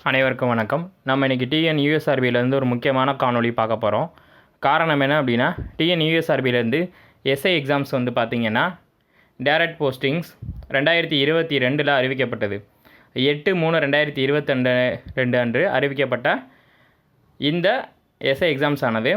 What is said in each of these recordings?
அனைவருக்கும் வணக்கம். நம்ம இன்றைக்கி டிஎன்யூஎஸ்ஆர்பியிலேருந்து ஒரு முக்கியமான காணொளி பார்க்க போகிறோம். காரணம் என்ன அப்படின்னா, டிஎன்யூஎஸ்ஆர்பியிலேருந்து எஸ்ஐ எக்ஸாம்ஸ் பார்த்திங்கன்னா டைரக்ட் போஸ்டிங்ஸ் 2022 அறிவிக்கப்பட்டது. 8/3/2022 அன்று அறிவிக்கப்பட்ட இந்த எஸ்ஐ எக்ஸாம்ஸ் ஆனது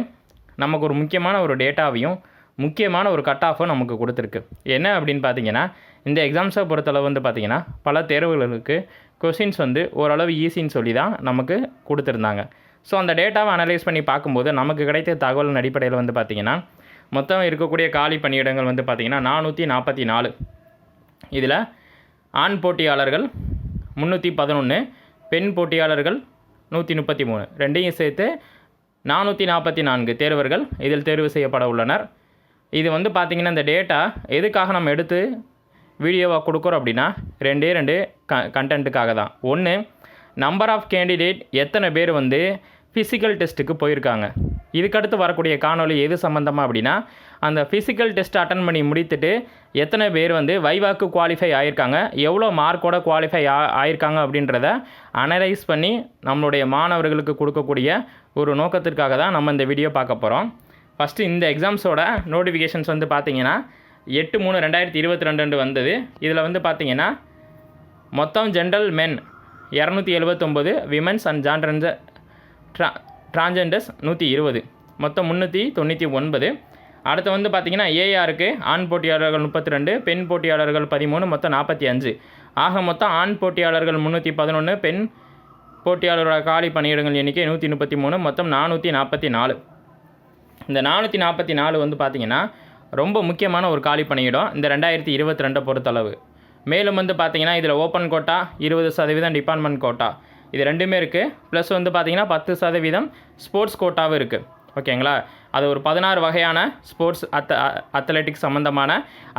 நமக்கு ஒரு முக்கியமான ஒரு டேட்டாவையும் முக்கியமான ஒரு கட் ஆஃபும் நமக்கு கொடுத்துருக்கு. என்ன அப்படின்னு பார்த்தீங்கன்னா, இந்த எக்ஸாம்ஸை பொறுத்தளவு பார்த்திங்கன்னா பல தேர்வுகளுக்கு கொஷின்ஸ் ஓரளவு ஈஸின்னு சொல்லி தான் நமக்கு கொடுத்துருந்தாங்க. ஸோ அந்த டேட்டாவை அனலைஸ் பண்ணி பார்க்கும்போது நமக்கு கிடைத்த தகவலின் அடிப்படையில் பார்த்திங்கன்னா மொத்தம் இருக்கக்கூடிய காலி பணியிடங்கள் பார்த்திங்கன்னா 444. இதில் ஆண் போட்டியாளர்கள் 311, பெண் போட்டியாளர்கள் 133, ரெண்டையும் சேர்த்து 444 தேர்வர்கள் இதில் தேர்வு செய்யப்பட உள்ளனர். இது பார்த்திங்கன்னா இந்த டேட்டா எதுக்காக நம்ம எடுத்து வீடியோவாக கொடுக்குறோம் அப்படின்னா ரெண்டு கண்டென்ட்டுக்காக தான். ஒன்று, நம்பர் ஆஃப் கேண்டிடேட் எத்தனை பேர் ஃபிசிக்கல் டெஸ்ட்டுக்கு போயிருக்காங்க. இதுக்கடுத்து வரக்கூடிய காணொலி எது சம்மந்தமாக அப்படின்னா, அந்த ஃபிசிக்கல் டெஸ்ட் அட்டன் பண்ணி முடித்துட்டு எத்தனை பேர் வைவாக்கு குவாலிஃபை ஆகியிருக்காங்க, எவ்வளோ மார்க்கோட குவாலிஃபை ஆகியிருக்காங்க அப்படின்றத அனலைஸ் பண்ணி நம்மளுடைய மாணவர்களுக்கு கொடுக்கக்கூடிய ஒரு நோக்கத்திற்காக தான் நம்ம இந்த வீடியோ பார்க்க போகிறோம். ஃபஸ்ட்டு இந்த எக்ஸாம்ஸோட நோட்டிஃபிகேஷன்ஸ் பார்த்திங்கன்னா 8/3/2022 வந்தது. இதில் பார்த்திங்கன்னா மொத்தம் general men 279, women's and transgenders 120, மொத்தம் 399. அடுத்து பார்த்திங்கன்னா ஏஆருக்கு ஆண் போட்டியாளர்கள் 32, பெண் போட்டியாளர்கள் 13, மொத்தம் 45. ஆக மொத்தம் ஆண் போட்டியாளர்கள் 311, பெண் போட்டியாளரோட காலி பணியிடங்கள் எண்ணிக்கை 133, மொத்தம் 444. இந்த 444 பார்த்திங்கன்னா ரொம்ப முக்கியமான ஒரு காலி பணியிடம் இந்த 2022 பொறுத்தளவு. மேலும் பார்த்திங்கன்னா இதில் ஓப்பன் கோட்டா 20%, டிபார்ட்மெண்ட் கோட்டா இது ரெண்டுமே இருக்குது. ப்ளஸ் பார்த்திங்கன்னா 10% ஸ்போர்ட்ஸ் கோட்டாவும் இருக்குது. ஓகேங்களா? அது ஒரு 16 வகையான ஸ்போர்ட்ஸ் அத்லெட்டிக்ஸ் சம்மந்தமான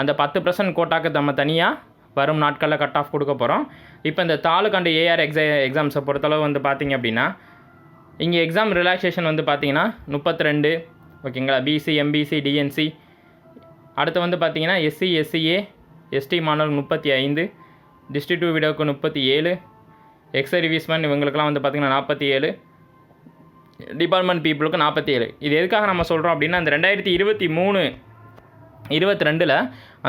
அந்த 10% கோட்டாக்கு நம்ம தனியாக வரும் நாட்களில் கட் ஆஃப் கொடுக்க போகிறோம். இப்போ இந்த தாலுக் அண்ட் ஏஆர் எக்ஸாம்ஸை பொறுத்தளவு பார்த்திங்க அப்படின்னா இங்கே எக்ஸாம் ரிலாக்ஸேஷன் பார்த்திங்கன்னா 32. ஓகேங்களா? BC, MBC, DNC. அடுத்து பார்த்திங்கன்னா எஸ்சி, எஸ்சிஏ, எஸ்டி மாணவர்கள் 35, டிஸ்ட்ரிக்டிவ் விடோவுக்கு 37, எக்ஸ் சர்வீஸ்மேன் இவங்களுக்கெல்லாம் பார்த்திங்கன்னா 47, டிபார்ட்மெண்ட் பீப்புளுக்கு 47. இது எதுக்காக நம்ம சொல்கிறோம் அப்படின்னா, இந்த 2023-22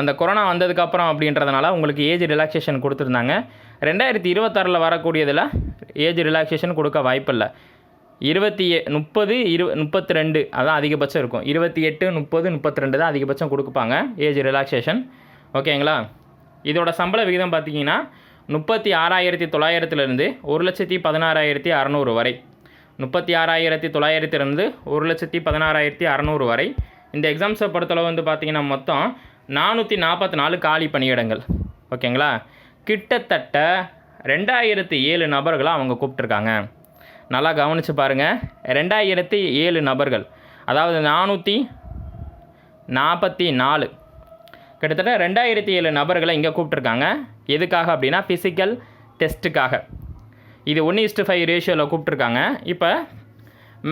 அந்த கொரோனா வந்ததுக்கப்புறம் அப்படின்றதுனால உங்களுக்கு ஏஜ் ரிலாக்ஸேஷன் கொடுத்துருந்தாங்க. 2026 வரக்கூடியதில் ஏஜ் ரிலாக்ஸேஷன் கொடுக்க வாய்ப்பில்லை. 30, 32 அதான் அதிகபட்சம் இருக்கும். 28, 30, 32 தான் அதிகபட்சம் கொடுப்பாங்க ஏஜ் ரிலாக்ஸேஷன். ஓகேங்களா? இதோட சம்பள விகிதம் பார்த்திங்கன்னா 36,900 1,16,600 வரை. 36,900 1,16,600 வரை. இந்த எக்ஸாம்ஸை பொறுத்தளவு பார்த்திங்கன்னா மொத்தம் 444 காலி பணியிடங்கள். ஓகேங்களா? கிட்டத்தட்ட 2007 நபர்களை அவங்க கூப்பிட்ருக்காங்க. நல்லா கவனித்து பாருங்கள். 2007 நபர்கள், அதாவது 444, கிட்டத்தட்ட 2007 நபர்களை இங்கே கூப்பிட்ருக்காங்க. எதுக்காக அப்படின்னா ஃபிசிக்கல் டெஸ்ட்டுக்காக. இது 1:5 ரேஷியோவில் கூப்பிட்ருக்காங்க. இப்போ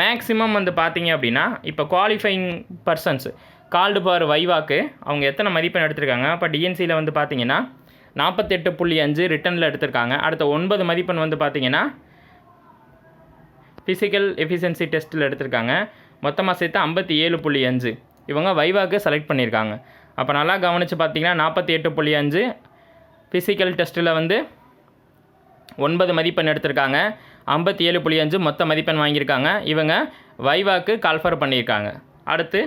மேக்ஸிமம் பார்த்திங்க அப்படின்னா இப்போ குவாலிஃபைங் பர்சன்ஸ் கால்டு ஃபார் வைவாக்கு அவங்க எத்தனை மதிப்பெண் எடுத்திருக்காங்க. இப்போ டிஎன்சியில் பார்த்திங்கன்னா 48.5 ரிட்டனில் எடுத்திருக்காங்க. அடுத்த 9 மதிப்பெண் பார்த்திங்கன்னா ஃபிசிக்கல் எஃபிஷியன்சி டெஸ்ட்டில் எடுத்திருக்காங்க. மொத்தமாக சேர்த்து 57.5 இவங்க வைவாக்கு செலக்ட் பண்ணியிருக்காங்க. அப்போ நல்லா கவனித்து பார்த்திங்கன்னா 48.5 ஃபிசிக்கல் டெஸ்ட்டில் 9 மதிப்பெண் எடுத்திருக்காங்க. 57.5 மொத்த மதிப்பெண் வாங்கியிருக்காங்க. இவங்க வைவாக்கு கால்ஃபர் பண்ணியிருக்காங்க. அடுத்து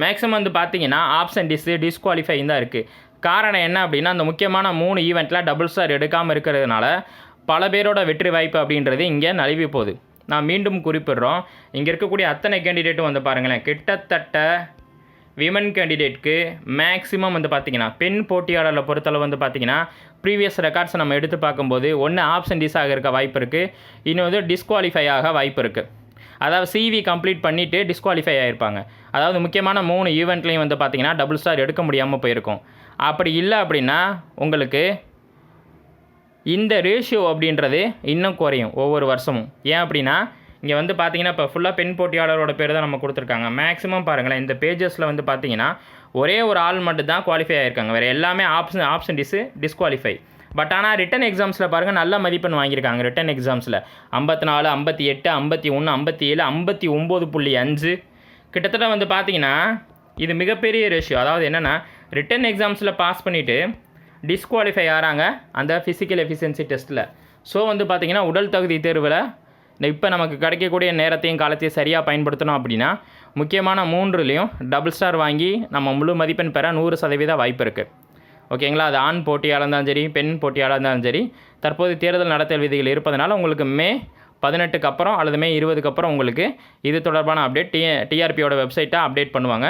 மேக்ஸிமம் பார்த்திங்கன்னா ஆப்சன்டிஸு, டிஸ்குவாலிஃபைங் தான் இருக்குது. காரணம் என்ன அப்படின்னா, அந்த முக்கியமான 3 ஈவெண்ட்டில் டபுள் ஸ்டார் எடுக்காமல் இருக்கிறதுனால பல பேரோட வெற்றி வாய்ப்பு அப்படின்றது இங்கே நழுவி போகுது. நான் மீண்டும் குறிப்பிடுறோம், இங்கே இருக்கக்கூடிய அத்தனை கேண்டிடேட்டும் பாருங்களேன், கிட்டத்தட்ட விமன் கேண்டிடேட்க்கு மேக்ஸிமம் பார்த்திங்கன்னா பெண் போட்டியாளரை பொறுத்தளவு பார்த்திங்கன்னா ப்ரீவியஸ் ரெக்கார்ட்ஸை நம்ம எடுத்து பார்க்கும்போது ஒன்று ஆப்சன்டிஸாக இருக்க வாய்ப்பு இருக்குது, இன்னொரு டிஸ்குவாலிஃபை ஆக வாய்ப்பு இருக்குது. அதாவது சிவி கம்ப்ளீட் பண்ணிவிட்டு டிஸ்குவாலிஃபை ஆகிருப்பாங்க. அதாவது முக்கியமான 3 ஈவெண்ட்லேயும் பார்த்திங்கன்னா டபுள் ஸ்டார் எடுக்க முடியாமல் போயிருக்கும். அப்படி இல்லை அப்படின்னா உங்களுக்கு இந்த ரேஷியோ அப்படின்றது இன்னும் குறையும் ஒவ்வொரு வருஷமும். ஏன் அப்படின்னா இங்கே பார்த்திங்கன்னா இப்போ ஃபுல்லாக பெண் போட்டியாளரோட பேர் தான் நம்ம கொடுத்துருக்காங்க. மேக்ஸிமம் பாருங்களேன், இந்த பேஜஸில் பார்த்திங்கன்னா ஒரே ஒரு ஆள் மட்டும் தான் குவாலிஃபை ஆகிருக்காங்க. வேறு எல்லாமே ஆப்ஷன் டிஸ்குவாலிஃபை. பட் ஆனால் ரிட்டன் எக்ஸாம்ஸில் பாருங்கள் நல்ல மதிப்பெண் வாங்கியிருக்காங்க. ரிட்டன் எக்ஸாம்ஸில் 54, 58, 51, 57, 59.5 கிட்டத்தட்ட வந்து பார்த்தீங்கன்னா இது மிகப்பெரிய ரேஷியோ. அதாவது என்னென்னா ரிட்டன் எக்ஸாம்ஸில் பாஸ் பண்ணிவிட்டு டிஸ்குவாலிஃபை ஆகிறாங்க அந்த ஃபிசிக்கல் எஃபிஷியன்சி டெஸ்ட்டில். ஸோ வந்து பார்த்திங்கன்னா உடல் தகுதி தேர்வில் இப்போ நமக்கு கிடைக்கக்கூடிய நேரத்தையும் காலத்தையும் சரியாக பயன்படுத்தணும் அப்படின்னா முக்கியமான 3லேயும் டபுள் ஸ்டார் வாங்கி நம்ம முழு மதிப்பெண் பெற 100% வாய்ப்பு இருக்குது. ஓகேங்களா? அது ஆண் போட்டியாளர் இருந்தாலும் சரி, பெண் போட்டியாளர் இருந்தாலும் சரி, தற்போது தேர்தல் நடத்தல் விதிகள் இருப்பதனால உங்களுக்கு மே 18க்கு அப்புறம் அல்லது மே 20க்கு அப்புறம் உங்களுக்கு இது தொடர்பான அப்டேட் டிஆர்பியோட வெப்சைட்டை அப்டேட் பண்ணுவாங்க.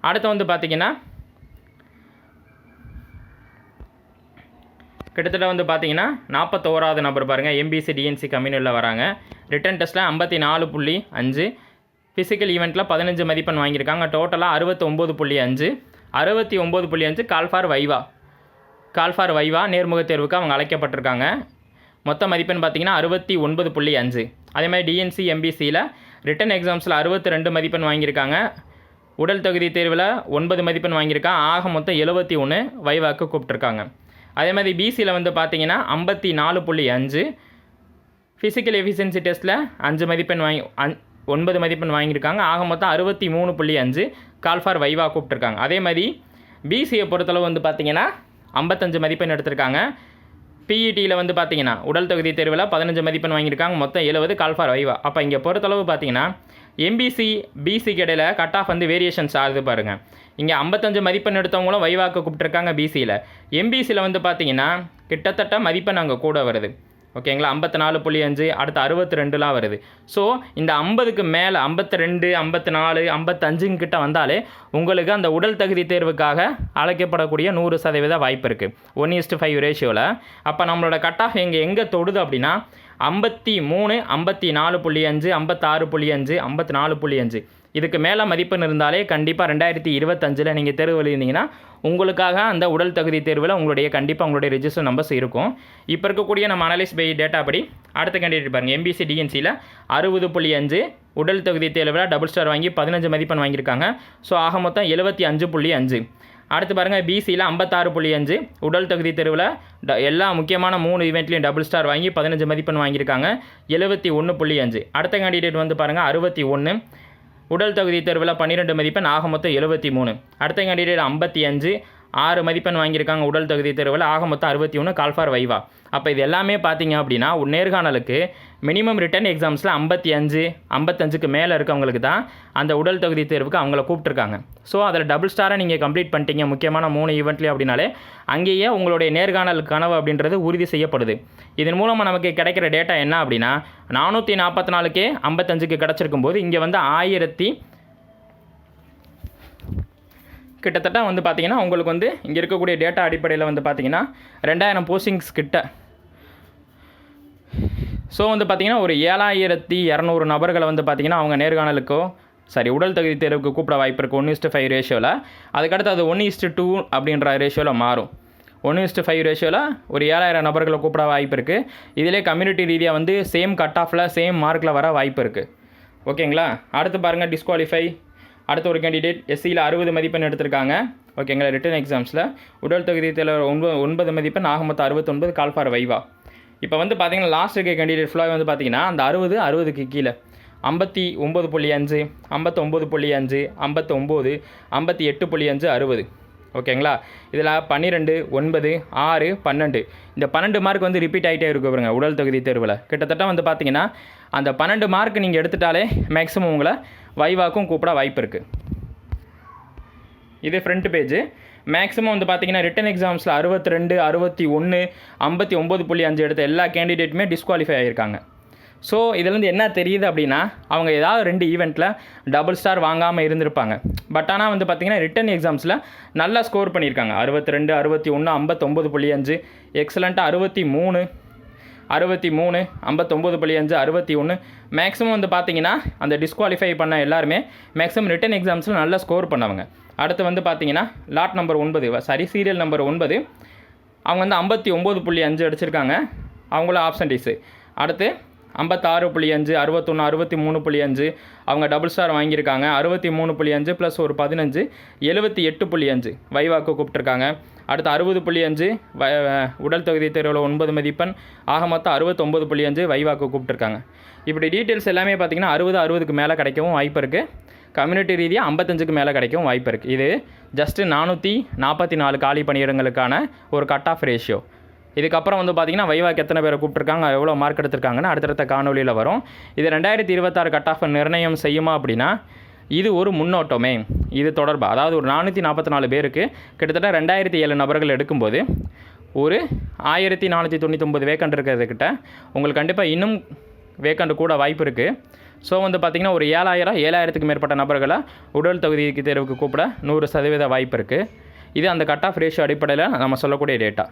அடுத்து வந்து பார்த்திங்கன்னா கிட்டத்தட்ட வந்து பார்த்தீங்கன்னா 41வது நம்பர் பாருங்கள், எம்பிசி டிஎன்சி கம்யூனில் வராங்க. ரிட்டன் டெஸ்ட்டில் 54.5, ஃபிசிக்கல் ஈவெண்ட்டில் 15 மதிப்பெண் வாங்கியிருக்காங்க. டோட்டலாக 69.5, 69.5 கால் ஃபார் வைவா நேர்முக தேர்வுக்கு அவங்க அழைக்கப்பட்டிருக்காங்க. மொத்த மதிப்பெண் பார்த்தீங்கன்னா 69.5. அதே மாதிரி டிஎன்சி எம்பிசியில் ரிட்டன் எக்ஸாம்ஸில் 62 மதிப்பெண் வாங்கியிருக்காங்க. உடல் தகுதி தேர்வில் 9 மதிப்பெண் வாங்கியிருக்காங்க. ஆக மொத்தம் 71 வைவாக்கு கூப்பிட்ருக்காங்க. அதே மாதிரி பிசியில் வந்து பார்த்தீங்கன்னா 54.5, ஃபிசிக்கல் எஃபிஷியன்சி டெஸ்ட்டில் 9 மதிப்பெண் வாங்கியிருக்காங்க. ஆக மொத்தம் 63.5 கால் ஃபார் வைவா கூப்பிட்ருக்காங்க. அதே மாதிரி பிசியை பொறுத்தளவு வந்து பார்த்தீங்கன்னா 55 மதிப்பெண் எடுத்திருக்காங்க. பிஇடியில் வந்து பார்த்தீங்கன்னா உடல் தகுதி தேர்வில் 15 மதிப்பெண் வாங்கியிருக்காங்க. மொத்தம் 70 கால் ஃபார் வைவா. அப்போ இங்கே பொறுத்தளவு பார்த்தீங்கன்னா எம்பிசி பிசிக்கு இடையில் கட் ஆஃப் வந்து வேரியேஷன்ஸ் ஆகுது பாருங்கள். இங்கே 55 மதிப்பெண் எடுத்தவங்களும் வைவாக்கு கூப்பிட்ருக்காங்க பிசியில். எம்பிசியில் வந்து பார்த்தீங்கன்னா கிட்டத்தட்ட மதிப்பெண் அங்கே கூட வருது. ஓகேங்களா? 54.5, அடுத்து 62லாம் வருது. ஸோ இந்த 50க்கு மேலே 52, 54, 55 கிட்ட வந்தாலே உங்களுக்கு அந்த உடல் தகுதி தேர்வுக்காக அழைக்கப்படக்கூடிய 100% வாய்ப்பு இருக்குது 1:5 ரேஷியோவில். அப்போ நம்மளோட கட் ஆஃப் எங்கே தொடுது அப்படின்னா 53, 54.5, 56.5, 54.5 இதுக்கு மேலே மதிப்பெண் இருந்தாலே கண்டிப்பாக 2025 நீங்கள் தேர்வு எழுதினீங்கன்னா உங்களுக்காக அந்த உடல் தகுதி தேர்வில் உங்களுடைய ரெஜிஸ்டர் நம்பர்ஸ் இருக்கும். இப்போ இருக்கக்கூடிய நம்ம அனலைஸ் பை டேட்டா படி அடுத்த கேண்டிடேட் பாருங்கள். எம்பிசி டிஎன்சியில் 60.5 உடல் தகுதி தேர்வில் டபுள் ஸ்டார் வாங்கி 15 மதிப்பெண் வாங்கியிருக்காங்க. ஸோ ஆக மொத்தம் 75.5. அடுத்து பாருங்கள் பிசியில் 56.5 உடல் தகுதி தேர்வில் எல்லா முக்கியமான 3 ஈவெண்ட்லையும் டபுள் ஸ்டார் வாங்கி 15 மதிப்பெண் வாங்கியிருக்காங்க. 71.5. அடுத்த கேண்டிடேட் வந்து பாருங்கள் 61 உடல் தகுதி தேர்வில் 12 மதிப்பெண், ஆக மொத்தம் 73. அடுத்த கேண்டிடேட் 55 6 மதிப்பெண் வாங்கியிருக்காங்க உடல் தகுதி தேர்வில், ஆக மொத்தம் 61 கால் ஃபார் வைவா. அப்போ இது எல்லாமே பார்த்தீங்க அப்படின்னா நேர்காணலுக்கு மினிமம் ரிட்டன் எக்ஸாம்ஸில் 55க்கு மேலே இருக்கவங்களுக்கு தான் அந்த உடல் தகுதி தேர்வுக்கு அவங்கள கூப்பிட்ருக்காங்க. ஸோ அதில் டபுள் ஸ்டாரை நீங்கள் கம்ப்ளீட் பண்ணிட்டீங்க முக்கியமான 3 ஈவெண்ட்லேயும் அப்படின்னாலே அங்கேயே உங்களுடைய நேர்காணல் கனவு அப்படின்றது உறுதி செய்யப்படுது. இதன் மூலமாக நமக்கு கிடைக்கிற டேட்டா என்ன அப்படின்னா 444க்கே 55க்கு கிடச்சிருக்கும் போது இங்கே வந்து 1000 கிட்டத்தட்ட வந்து பார்த்திங்கன்னா உங்களுக்கு வந்து இங்கே இருக்கக்கூடிய டேட்டா அடிப்படையில் வந்து பார்த்திங்கன்னா 2000 போஸ்டிங்ஸ் கிட்ட. ஸோ வந்து பார்த்திங்கன்னா ஒரு 7200 நபர்களை வந்து பார்த்திங்கன்னா அவங்க நேர்காணலுக்கோ உடல் தகுதி தேர்வுக்கு கூப்பிட வாய்ப்பு இருக்குது 1:5 ரேஷியோவில். அதுக்கடுத்து அது 1:2 அப்படின்ற ரேஷியோவில் மாறும். 1:5 ரேஷியோவில் ஒரு 7000 நபர்களை கூப்பிட வாய்ப்பு இருக்குது. இதிலே கம்யூனிட்டி ரீதியாக வந்து சேம் கட் ஆஃபில் சேம் மார்க்கில் வர வாய்ப்பு இருக்குது. ஓகேங்களா? அடுத்து பாருங்கள் டிஸ்குவாலிஃபை. அடுத்த ஒரு கேண்டிடேட் எஸ்சியில் 60 மதிப்பெண் எடுத்திருக்காங்க. ஓகேங்களா? ரிட்டன் எக்ஸாம்ஸில் உடல் தகுதி தேர்வில் 9 மதிப்பெண், ஆக மொத்தம் 69 கால் ஃபார் வைவா. இப்போ வந்து பார்த்திங்கன்னா லாஸ்ட் இருக்க கேண்டிடேட் ஃபுல்லாக வந்து பார்த்திங்கன்னா அந்த 60க்கு கீழே 59.5, 59.5, 59, 58.5, 60. ஓகேங்களா? இதில் 12, 9, 6, 12 இந்த 12 மார்க் வந்து ரிப்பீட் ஆகிட்டே இருக்கு பாருங்க உடல் தகுதி தேர்வில். கிட்டத்தட்ட வந்து பார்த்திங்கன்னா அந்த 12 மார்க் நீங்கள் எடுத்துட்டாலே மேக்ஸிமம் உங்களை வைவாக்கும் கூப்பிட வாய்ப்பு இருக்குது. இது ஃப்ரண்ட் பேஜ். மேக்ஸிமம் வந்து பார்த்திங்கன்னா ரிட்டன் எக்ஸாம்ஸில் 62, 61, 59.5 எடுத்த எல்லா கேண்டிடேட்டுமே டிஸ்குவாலிஃபை ஆகியிருக்காங்க. ஸோ இதுலேருந்து என்ன தெரியுது அப்படின்னா அவங்க ஏதாவது 2 ஈவெண்ட்டில் டபுள் ஸ்டார் வாங்காமல் இருந்திருப்பாங்க. பட் ஆனால் வந்து பார்த்திங்கன்னா ரிட்டன் எக்ஸாம்ஸில் நல்லா ஸ்கோர் பண்ணியிருக்காங்க. 62, 61, 59.5 எக்ஸலண்ட்டாக 63, 59.5, 61 மேக்ஸிமம் வந்து பார்த்திங்கன்னா அந்த டிஸ்குவாலிஃபை பண்ண எல்லாருமே மேக்ஸிமம் ரிட்டன் எக்ஸாம்ஸில் நல்லா ஸ்கோர் பண்ணவங்க. அடுத்து வந்து பார்த்திங்கன்னா லாட் நம்பர் 9 சீரியல் நம்பர் 9 அவங்க வந்து 59.5 அடிச்சிருக்காங்க. அவங்களும் ஆப்சன்டீஸு. அடுத்து 56.5, 61, 63.5 அவங்க டபுள் ஸ்டார் வாங்கியிருக்காங்க. 63.5 ப்ளஸ் ஒரு 15, 78.5 வைவாக்கு கூப்பிட்ருக்காங்க. அடுத்து 60.5 உடல் தகுதி தேர்வில் 9 மதிப்பெண், ஆக மொத்தம் 69.5 வைவாக்கு கூப்பிட்டுருக்காங்க. இப்படி டீட்டெயில்ஸ் எல்லாமே பார்த்திங்கன்னா 60க்கு மேலே கிடைக்கவும் வாய்ப்பு இருக்குது. கம்யூனிட்டி ரீதியாக 55க்கு மேலே கிடைக்கவும் வாய்ப்பு இருக்குது. இது ஜஸ்ட்டு 444 காலி பணியிடங்களுக்கான ஒரு கட் ஆஃப் ரேஷியோ. இதுக்கப்புறம் வந்து பார்த்திங்கன்னா வைவாக்கு எத்தனை பேரை கூப்பிட்ருக்காங்க, எவ்வளோ மார்க் எடுத்திருக்காங்கன்னு அடுத்தடுத்த காணொலியில் வரும். இது 2026 கட் ஆஃப் நிர்ணயம் செய்யுமா அப்படின்னா இது ஒரு முன்னோட்டமே. இது தொடர்பாக அதாவது ஒரு 444 பேருக்கு கிட்டத்தட்ட 2007 நபர்கள் எடுக்கும்போது ஒரு 1499 வேக்கண்ட் இருக்கிறதுக்கிட்ட உங்களுக்கு கண்டிப்பாக இன்னும் வேக்கண்ட் கூட வாய்ப்பு இருக்குது. ஸோ வந்து பார்த்திங்கன்னா ஒரு 7000க்கு மேற்பட்ட நபர்களை உடல் தகுதிக்கு தேர்வுக்கு கூப்பிட 100% வாய்ப்பு இருக்குது. இது அந்த கட் ஆஃப் ரேஷியோ அடிப்படையில் நம்ம சொல்லக்கூடிய டேட்டா.